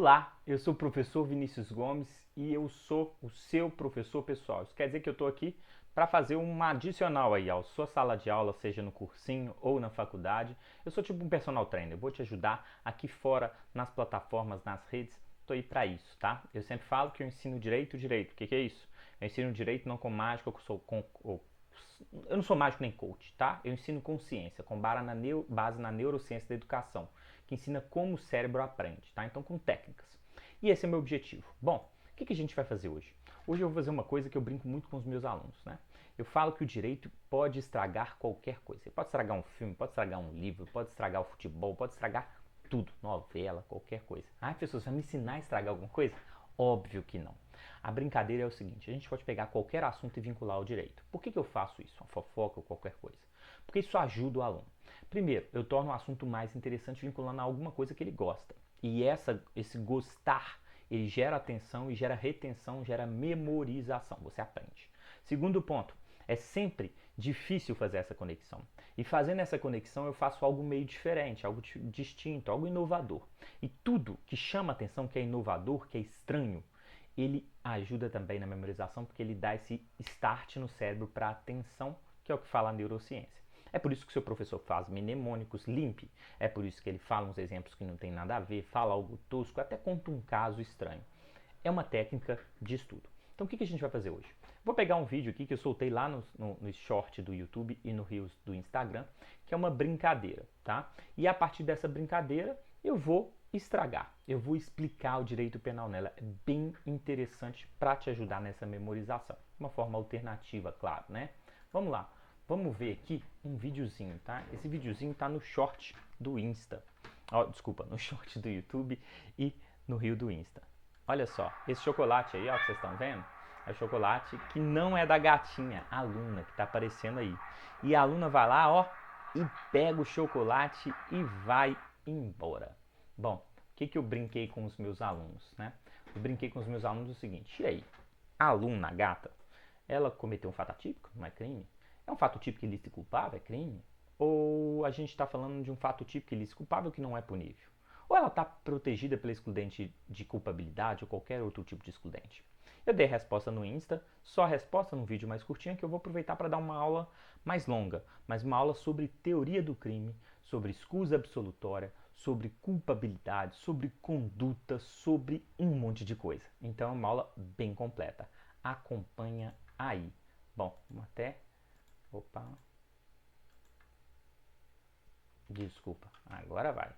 Olá, eu sou o professor Vinícius Gomes e eu sou o seu professor pessoal. Isso quer dizer que eu estou aqui para fazer uma adicional aí à sua sala de aula, seja no cursinho ou na faculdade. Eu sou tipo um personal trainer, eu vou te ajudar aqui fora, nas plataformas, nas redes. Estou aí para isso, tá? Eu sempre falo que eu ensino direito. O que é isso? Eu ensino direito não com mágica, eu não sou mágico nem coach, tá? Eu ensino com ciência, com base na neurociência da educação, que ensina como o cérebro aprende, tá? Então com técnicas. E esse é o meu objetivo. Bom, o que a gente vai fazer hoje? Hoje eu vou fazer uma coisa que eu brinco muito com os meus alunos, né? Eu falo que o direito pode estragar qualquer coisa. Ele pode estragar um filme, pode estragar um livro, pode estragar o futebol, pode estragar tudo, novela, qualquer coisa. Ah, pessoas, vai me ensinar a estragar alguma coisa? Óbvio que não. A brincadeira é o seguinte, a gente pode pegar qualquer assunto e vincular ao direito. Por que eu faço isso? Uma fofoca ou qualquer coisa? Porque isso ajuda o aluno. Primeiro, eu torno o assunto mais interessante vinculando a alguma coisa que ele gosta. E esse gostar, ele gera atenção e gera retenção, gera memorização. Você aprende. Segundo ponto, é sempre difícil fazer essa conexão. E fazendo essa conexão eu faço algo meio diferente, algo distinto, algo inovador. E tudo que chama atenção, que é inovador, que é estranho, ele ajuda também na memorização porque ele dá esse start no cérebro para a atenção, que é o que fala a neurociência. É por isso que o seu professor faz mnemônicos, limpe. É por isso que ele fala uns exemplos que não tem nada a ver, fala algo tosco, até conta um caso estranho. É uma técnica de estudo. Então o que a gente vai fazer hoje? Vou pegar um vídeo aqui que eu soltei lá no short do YouTube e no Reels do Instagram, que é uma brincadeira, tá? E a partir dessa brincadeira eu vou estragar. Eu vou explicar o direito penal nela. É bem interessante para te ajudar nessa memorização. Uma forma alternativa, claro, né? Vamos lá. Vamos ver aqui um videozinho, tá? Esse videozinho tá no short do Insta. Desculpa, no short do YouTube e no Reel do Insta. Olha só, esse chocolate aí, ó, que vocês estão vendo, é o chocolate que não é da gatinha, a aluna, que tá aparecendo aí. E a aluna vai lá, ó, e pega o chocolate e vai embora. Bom, o que eu brinquei com os meus alunos, né? Eu brinquei com os meus alunos o seguinte, e aí? A aluna, a gata, ela cometeu um fato atípico? Não é crime? É um fato típico ilícito e culpável? É crime? Ou a gente está falando de um fato típico ilícito e culpável que não é punível? Ou ela está protegida pela excludente de culpabilidade ou qualquer outro tipo de excludente? Eu dei a resposta no Insta, só a resposta num vídeo mais curtinho que eu vou aproveitar para dar uma aula mais longa, mas uma aula sobre teoria do crime, sobre escusa absolutória, sobre culpabilidade, sobre conduta, sobre um monte de coisa. Então é uma aula bem completa. Acompanha aí. Bom, vamos até... Opa. Desculpa. Agora vai.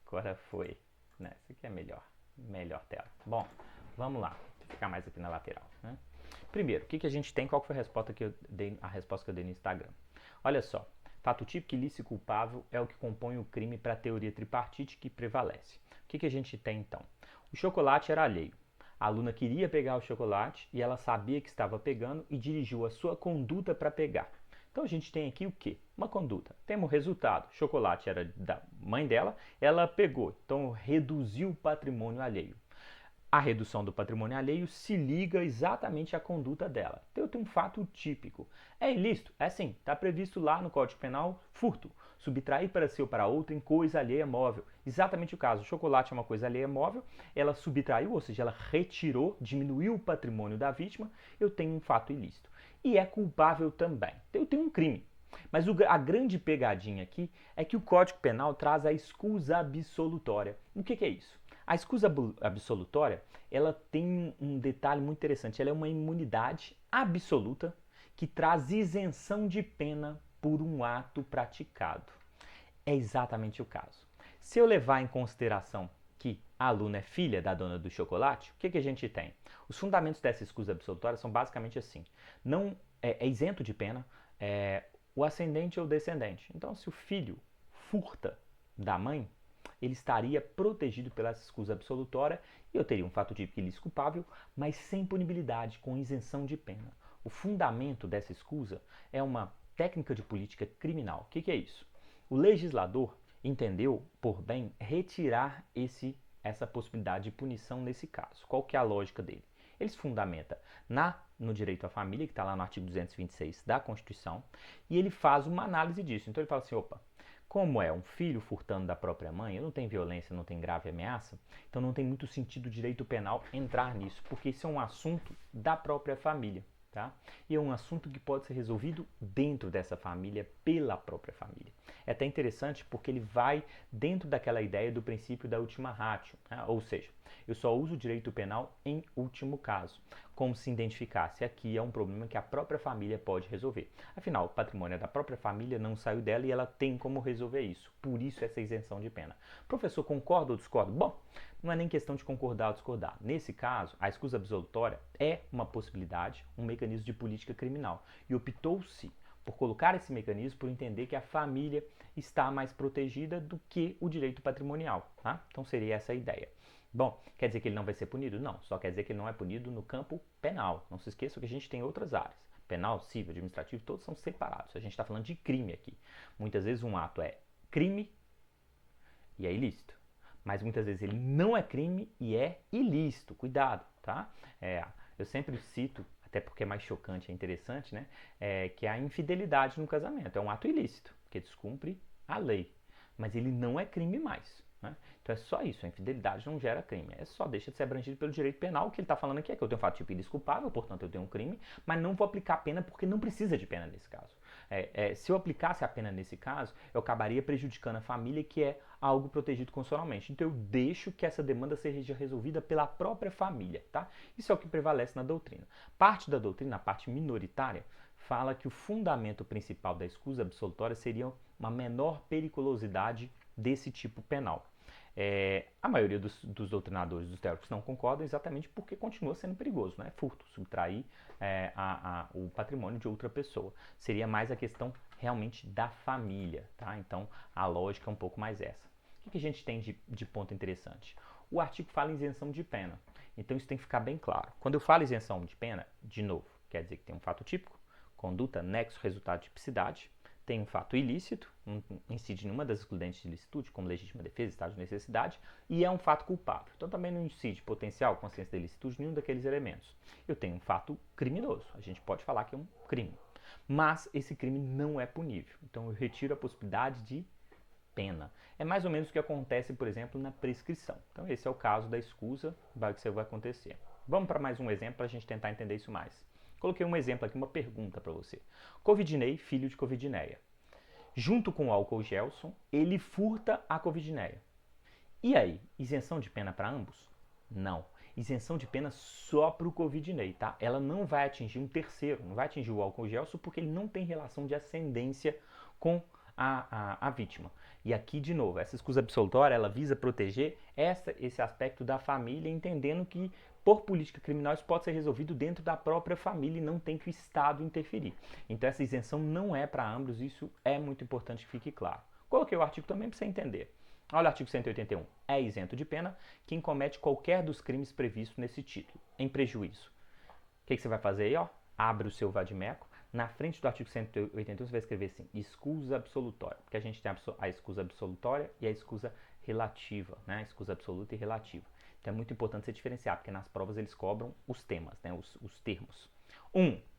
Agora foi. Né? Isso aqui é melhor. Melhor tela. Bom, vamos lá. Vou ficar mais aqui na lateral. Né? Primeiro, o que a gente tem? Qual foi a resposta que eu dei, no Instagram? Olha só. Fato típico, ilícito e culpável é o que compõe o crime para a teoria tripartite que prevalece. O que a gente tem então? O chocolate era alheio. A aluna queria pegar o chocolate e ela sabia que estava pegando e dirigiu a sua conduta para pegar. Então a gente tem aqui o quê? Uma conduta. Temos o resultado. O chocolate era da mãe dela, ela pegou. Então reduziu o patrimônio alheio. A redução do patrimônio alheio se liga exatamente à conduta dela. Então eu tenho um fato típico. É ilícito? É sim. Está previsto lá no Código Penal furto. Subtrair para si ou para outro em coisa alheia móvel. Exatamente o caso. O chocolate é uma coisa alheia móvel. Ela subtraiu, ou seja, ela retirou, diminuiu o patrimônio da vítima. Eu tenho um fato ilícito. E é culpável também. Então eu tenho um crime. Mas a grande pegadinha aqui é que o Código Penal traz a escusa absolutória. O que é isso? A escusa absolutória, ela tem um detalhe muito interessante. Ela é uma imunidade absoluta que traz isenção de pena por um ato praticado. É exatamente o caso. Se eu levar em consideração que a aluna é filha da dona do chocolate, o que a gente tem? Os fundamentos dessa escusa absolutória são basicamente assim. Não é isento de pena o ascendente ou o descendente. Então, se o filho furta da mãe, ele estaria protegido pela escusa absolutória e eu teria um fato típico ilícito culpável, mas sem punibilidade, com isenção de pena. O fundamento dessa escusa é uma técnica de política criminal. O que é isso? O legislador entendeu por bem retirar essa possibilidade de punição nesse caso. Qual que é a lógica dele? Ele se fundamenta no direito à família, que está lá no artigo 226 da Constituição, e ele faz uma análise disso. Então ele fala assim, opa, Como é um filho furtando da própria mãe, não tem violência, não tem grave ameaça, então não tem muito sentido o direito penal entrar nisso, porque isso é um assunto da própria família, tá? E é um assunto que pode ser resolvido dentro dessa família, pela própria família. É até interessante porque ele vai dentro daquela ideia do princípio da ultima ratio, né? Ou seja, eu só uso o direito penal em último caso, como se identificasse aqui é um problema que a própria família pode resolver. Afinal, o patrimônio é da própria família, não saiu dela e ela tem como resolver isso. Por isso essa isenção de pena. Professor, concorda ou discorda? Bom, não é nem questão de concordar ou discordar. Nesse caso, a escusa absolutória é uma possibilidade, um mecanismo de política criminal. E optou-se por colocar esse mecanismo por entender que a família está mais protegida do que o direito patrimonial. Tá? Então seria essa a ideia. Bom, quer dizer que ele não vai ser punido? Não, só quer dizer que ele não é punido no campo penal. Não se esqueça que a gente tem outras áreas. Penal, civil, administrativo, todos são separados. A gente está falando de crime aqui. Muitas vezes um ato é crime e é ilícito. Mas muitas vezes ele não é crime e é ilícito. Cuidado, tá? Eu sempre cito, até porque é mais chocante, é interessante, né? Que a infidelidade no casamento é um ato ilícito, que descumpre a lei. Mas ele não é crime mais. Né? Então é só isso, a infidelidade não gera crime, é só deixa de ser abrangido pelo direito penal. O que ele está falando aqui é que eu tenho um fato tipo ilícito culpável, portanto eu tenho um crime, mas não vou aplicar a pena porque não precisa de pena nesse caso. Se eu aplicasse a pena nesse caso, eu acabaria prejudicando a família, que é algo protegido constitucionalmente. Então eu deixo que essa demanda seja resolvida pela própria família. Tá? Isso é o que prevalece na doutrina. Parte da doutrina, a parte minoritária, fala que o fundamento principal da escusa absolutória seria uma menor periculosidade desse tipo penal. A maioria dos doutrinadores, dos teóricos, não concordam exatamente porque continua sendo perigoso, né? Furto, subtrair o patrimônio de outra pessoa. Seria mais a questão realmente da família, tá? Então a lógica é um pouco mais essa. O que a gente tem de ponto interessante? O artigo fala em isenção de pena, então isso tem que ficar bem claro. Quando eu falo isenção de pena, de novo, quer dizer que tem um fato típico, conduta, nexo, resultado, tipicidade. Tem um fato ilícito, incide em uma das excludentes de ilicitude, como legítima defesa, estado de necessidade, e é um fato culpável. Então também não incide potencial, consciência de ilicitude, nenhum daqueles elementos. Eu tenho um fato criminoso, a gente pode falar que é um crime, mas esse crime não é punível. Então eu retiro a possibilidade de pena. É mais ou menos o que acontece, por exemplo, na prescrição. Então esse é o caso da escusa, vai que isso vai acontecer. Vamos para mais um exemplo para a gente tentar entender isso mais. Coloquei um exemplo aqui, uma pergunta para você. Covidinei, filho de Covidineia. Junto com o álcool Gelson, ele furta a Covidinei. E aí, isenção de pena para ambos? Não. Isenção de pena só para o Covidinei, tá? Ela não vai atingir um terceiro, não vai atingir o álcool Gelson porque ele não tem relação de ascendência com a vítima. E aqui, de novo, essa escusa absolutória, ela visa proteger esse aspecto da família, entendendo que por política criminal isso pode ser resolvido dentro da própria família e não tem que o Estado interferir. Então essa isenção não é para ambos, isso é muito importante que fique claro. Coloquei o artigo também para você entender. Olha o artigo 181. É isento de pena quem comete qualquer dos crimes previstos nesse título, em prejuízo. O que você vai fazer aí? Ó? Abre o seu vadimeco. Na frente do artigo 181 você vai escrever assim, escusa absolutória, porque a gente tem a escusa absolutória e a escusa relativa, né? A escusa absoluta e relativa. Então é muito importante você diferenciar, porque nas provas eles cobram os temas, né? Os termos.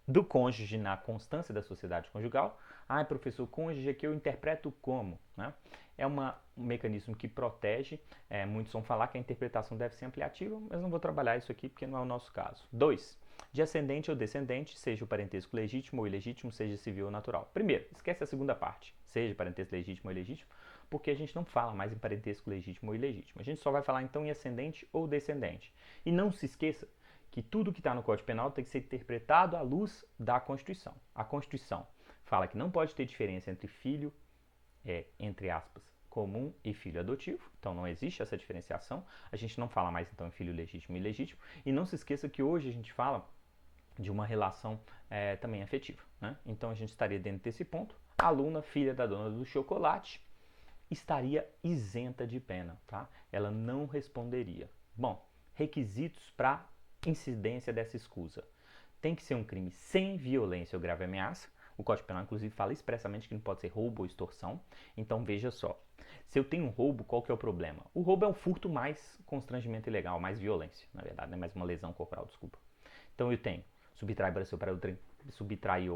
Do cônjuge na constância da sociedade conjugal. Professor, cônjuge aqui eu interpreto como? Né? É um mecanismo que protege, muitos vão falar que a interpretação deve ser ampliativa, mas não vou trabalhar isso aqui porque não é o nosso caso. 2. De ascendente ou descendente, seja o parentesco legítimo ou ilegítimo, seja civil ou natural. Primeiro, esquece a segunda parte, seja parentesco legítimo ou ilegítimo, porque a gente não fala mais em parentesco legítimo ou ilegítimo. A gente só vai falar então em ascendente ou descendente. E não se esqueça que tudo que está no Código Penal tem que ser interpretado à luz da Constituição. A Constituição fala que não pode ter diferença entre filho, entre aspas, comum e filho adotivo. Então não existe essa diferenciação. A gente não fala mais então em filho legítimo e ilegítimo. E não se esqueça que hoje a gente fala de uma relação também afetiva. Né? Então a gente estaria dentro desse ponto. A aluna, filha da dona do chocolate, estaria isenta de pena. Tá? Ela não responderia. Bom, requisitos para incidência dessa escusa. Tem que ser um crime sem violência ou grave ameaça. O Código Penal, inclusive, fala expressamente que não pode ser roubo ou extorsão. Então, veja só. Se eu tenho um roubo, qual que é o problema? O roubo é um furto mais constrangimento ilegal, mais violência, na verdade, né? Mais uma lesão corporal, desculpa. Então, eu tenho subtrai para outrem, subtrai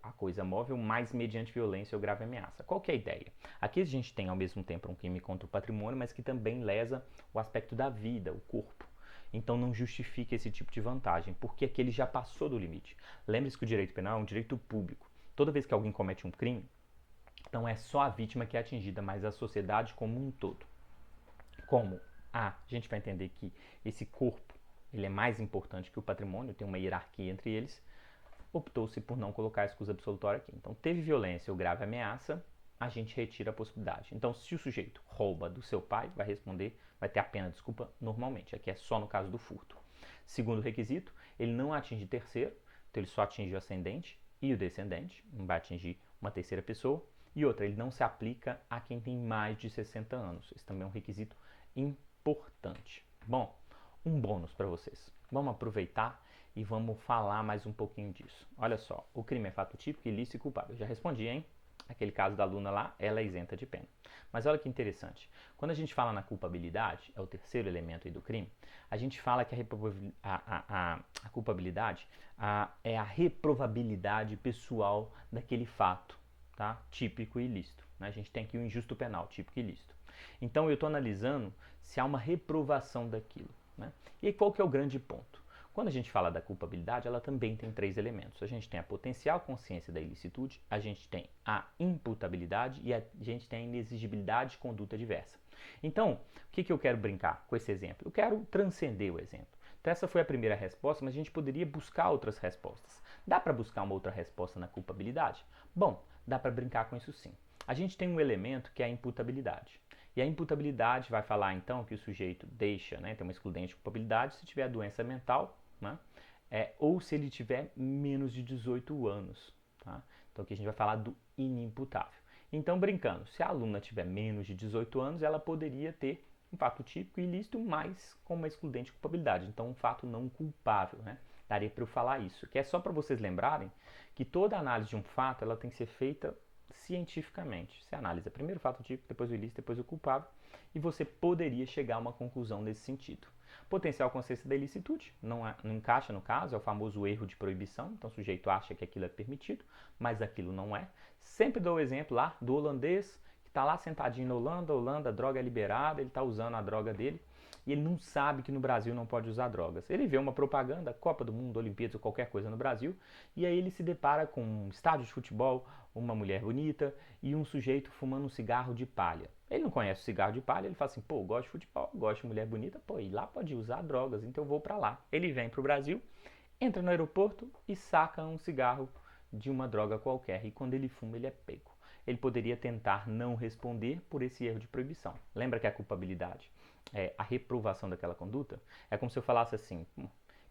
a coisa móvel, mas mediante violência ou grave ameaça. Qual que é a ideia? Aqui a gente tem ao mesmo tempo um crime contra o patrimônio, mas que também lesa o aspecto da vida, o corpo. Então não justifica esse tipo de vantagem, porque aquele já passou do limite. Lembre-se que o direito penal é um direito público. Toda vez que alguém comete um crime, então é só a vítima que é atingida, mas a sociedade como um todo. Como a gente vai entender que esse corpo ele é mais importante que o patrimônio, tem uma hierarquia entre eles, optou-se por não colocar a escusa absolutória aqui. Então, teve violência ou grave ameaça, a gente retira a possibilidade. Então, se o sujeito rouba do seu pai, vai responder, vai ter a pena, desculpa, normalmente. Aqui é só no caso do furto. Segundo requisito, ele não atinge terceiro, então ele só atinge o ascendente e o descendente, não vai atingir uma terceira pessoa. E outra, ele não se aplica a quem tem mais de 60 anos. Esse também é um requisito importante. Bom, um bônus para vocês. Vamos aproveitar e vamos falar mais um pouquinho disso. Olha só, o crime é fato típico, ilícito e culpável. Eu já respondi, hein? Aquele caso da aluna lá, ela é isenta de pena. Mas olha que interessante. Quando a gente fala na culpabilidade, é o terceiro elemento aí do crime, a gente fala que a culpabilidade é a reprovabilidade pessoal daquele fato, tá? Típico e ilícito. Né? A gente tem aqui o injusto penal, típico e ilícito. Então eu estou analisando se há uma reprovação daquilo. Né? E qual que é o grande ponto? Quando a gente fala da culpabilidade, ela também tem três elementos. A gente tem a potencial consciência da ilicitude, a gente tem a imputabilidade e a gente tem a inexigibilidade de conduta diversa. Então, o que eu quero brincar com esse exemplo? Eu quero transcender o exemplo. Então, essa foi a primeira resposta, mas a gente poderia buscar outras respostas. Dá para buscar uma outra resposta na culpabilidade? Bom, dá para brincar com isso sim. A gente tem um elemento que é a imputabilidade. E a imputabilidade vai falar então que o sujeito deixa, né, tem uma excludente de culpabilidade se tiver doença mental, né, ou se ele tiver menos de 18 anos. Tá? Então aqui a gente vai falar do inimputável. Então, brincando, se a aluna tiver menos de 18 anos, ela poderia ter um fato típico ilícito, mas com uma excludente de culpabilidade. Então, um fato não culpável. Né? Daria para eu falar isso, que é só para vocês lembrarem que toda análise de um fato ela tem que ser feita cientificamente. Você analisa primeiro o fato típico, depois o ilícito, depois o culpável, e você poderia chegar a uma conclusão nesse sentido. Potencial consciência da ilicitude, não encaixa no caso, é o famoso erro de proibição, então o sujeito acha que aquilo é permitido, mas aquilo não é. Sempre dou o exemplo lá do holandês, que está lá sentadinho na Holanda, a droga é liberada, ele está usando a droga dele, e ele não sabe que no Brasil não pode usar drogas. Ele vê uma propaganda, Copa do Mundo, Olimpíadas ou qualquer coisa no Brasil, e aí ele se depara com um estádio de futebol, uma mulher bonita e um sujeito fumando um cigarro de palha. Ele não conhece o cigarro de palha, ele fala assim, pô, gosto de futebol, gosto de mulher bonita, pô, e lá pode usar drogas, então eu vou para lá. Ele vem para o Brasil, entra no aeroporto e saca um cigarro de uma droga qualquer, e quando ele fuma ele é pego. Ele poderia tentar não responder por esse erro de proibição. Lembra que a culpabilidade a reprovação daquela conduta? É como se eu falasse assim,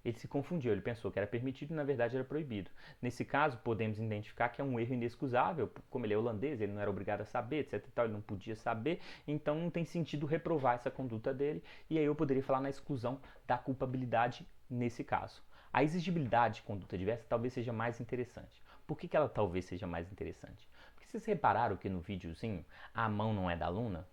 ele se confundiu, ele pensou que era permitido e na verdade era proibido. Nesse caso, podemos identificar que é um erro inexcusável, como ele é holandês, ele não era obrigado a saber, etc e tal, ele não podia saber, então não tem sentido reprovar essa conduta dele, e aí eu poderia falar na exclusão da culpabilidade nesse caso. A exigibilidade de conduta diversa talvez seja mais interessante. Por que ela talvez seja mais interessante? Porque vocês repararam que no videozinho a mão não é da aluna?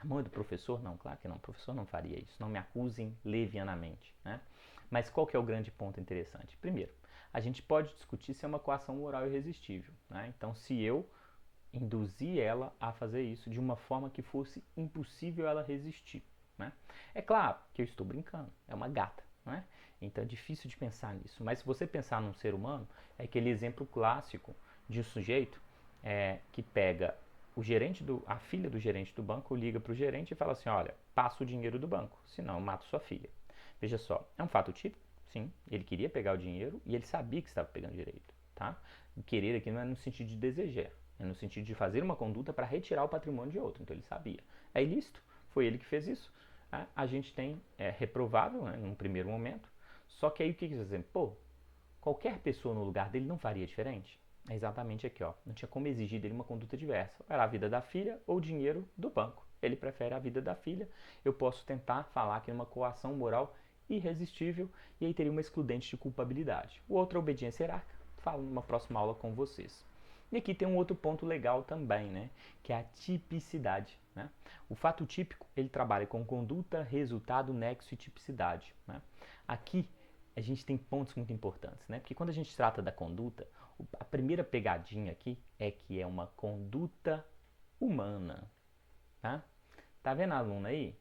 A mão é do professor? Não, claro que não. O professor não faria isso. Não me acusem levianamente. Né? Mas qual que é o grande ponto interessante? Primeiro, a gente pode discutir se é uma coação oral irresistível. Né? Então, se eu induzir ela a fazer isso de uma forma que fosse impossível ela resistir. Né? É claro que eu estou brincando. É uma gata. Né? Então, é difícil de pensar nisso. Mas se você pensar num ser humano, é aquele exemplo clássico de um sujeito que pega a filha do gerente do banco liga para o gerente e fala assim, olha, passa o dinheiro do banco, senão eu mato sua filha. Veja só, é um fato típico? Sim, ele queria pegar o dinheiro e ele sabia que estava pegando direito. Tá? O querer aqui não é no sentido de desejar, é no sentido de fazer uma conduta para retirar o patrimônio de outro, então ele sabia. É ilícito, foi ele que fez isso. A gente tem reprovável, né, num primeiro momento, só que aí o que quer dizer? Pô, qualquer pessoa no lugar dele não faria diferente? É exatamente aqui, ó. Não tinha como exigir dele uma conduta diversa. Era a vida da filha ou o dinheiro do banco. Ele prefere a vida da filha. Eu posso tentar falar que é uma coação moral irresistível e aí teria uma excludente de culpabilidade. O outro é obediência hierárquica. Falo numa próxima aula com vocês. E aqui tem um outro ponto legal também, né? Que é a tipicidade. Né? O fato típico, ele trabalha com conduta, resultado, nexo e tipicidade. Né? Aqui a gente tem pontos muito importantes, né? Porque quando a gente trata da conduta, a primeira pegadinha aqui é que é uma conduta humana, tá? Tá vendo a aluna aí?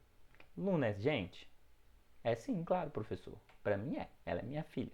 Luna é gente? É sim, claro, professor. Para mim é. Ela é minha filha.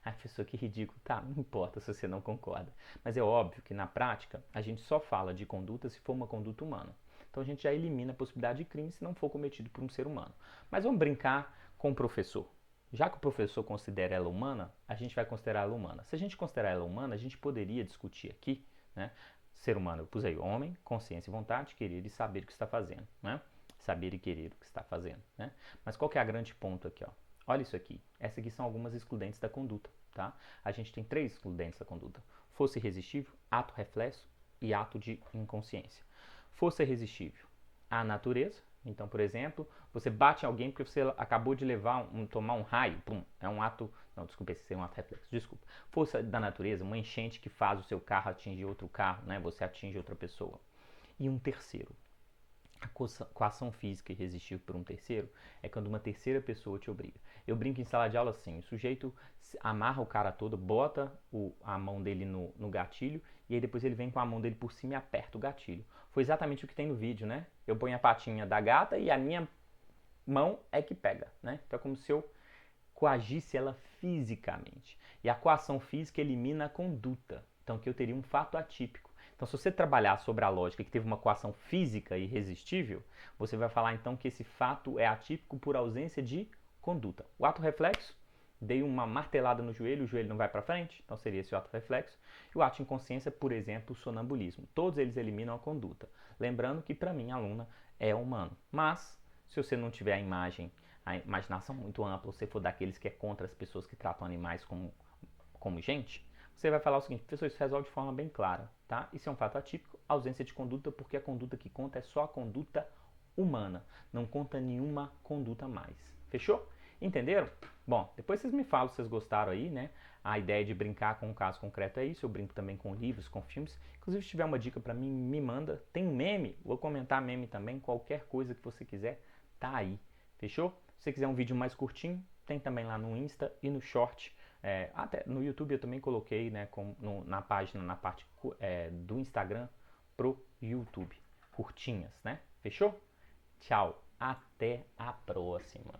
Ai, professor, que ridículo. Tá, não importa se você não concorda. Mas é óbvio que na prática a gente só fala de conduta se for uma conduta humana. Então a gente já elimina a possibilidade de crime se não for cometido por um ser humano. Mas vamos brincar com o professor. Já que o professor considera ela humana, a gente vai considerar ela humana. Se a gente considerar ela humana, a gente poderia discutir aqui, né? Ser humano, eu pus aí homem, consciência e vontade, querer e saber o que está fazendo, né? Saber e querer o que está fazendo, né? Mas qual que é o grande ponto aqui, ó? Olha isso aqui. Essas aqui são algumas excludentes da conduta, tá? A gente tem 3 excludentes da conduta: força irresistível, ato reflexo e ato de inconsciência. Força irresistível, a natureza. Então, por exemplo, você bate em alguém porque você acabou de tomar um raio, pum, é um ato, não, desculpa, esse é um ato reflexo, desculpa. Força da natureza, uma enchente que faz o seu carro atingir outro carro, né? Você atinge outra pessoa. E um terceiro, a coação física irresistível por um terceiro é quando uma terceira pessoa te obriga. Eu brinco em sala de aula assim: o sujeito amarra o cara todo, bota a mão dele no gatilho e aí depois ele vem com a mão dele por cima e aperta o gatilho. Foi exatamente o que tem no vídeo, né? Eu ponho a patinha da gata e a minha mão é que pega, né? Então é como se eu coagisse ela fisicamente. E a coação física elimina a conduta. Então que eu teria um fato atípico. Então, se você trabalhar sobre a lógica que teve uma coação física irresistível, você vai falar então que esse fato é atípico por ausência de conduta. O ato reflexo, dei uma martelada no joelho, o joelho não vai para frente, então seria esse o ato reflexo. E o ato de inconsciência, por exemplo, o sonambulismo. Todos eles eliminam a conduta. Lembrando que para mim a aluna é humano. Mas, se você não tiver a imaginação muito ampla, você for daqueles que é contra as pessoas que tratam animais como gente, você vai falar o seguinte: professor, isso resolve de forma bem clara, tá? Isso é um fato atípico, ausência de conduta, porque a conduta que conta é só a conduta humana, não conta nenhuma conduta a mais. Fechou? Entenderam? Bom, depois vocês me falam se vocês gostaram aí, né? A ideia de brincar com um caso concreto é isso. Eu brinco também com livros, com filmes. Inclusive, se tiver uma dica pra mim, me manda. Tem um meme, vou comentar meme também. Qualquer coisa que você quiser, tá aí. Fechou? Se você quiser um vídeo mais curtinho, tem também lá no Insta e no Short. Até no YouTube eu também coloquei, né, na página, na parte do Instagram pro YouTube. Curtinhas, né? Fechou? Tchau. Até a próxima.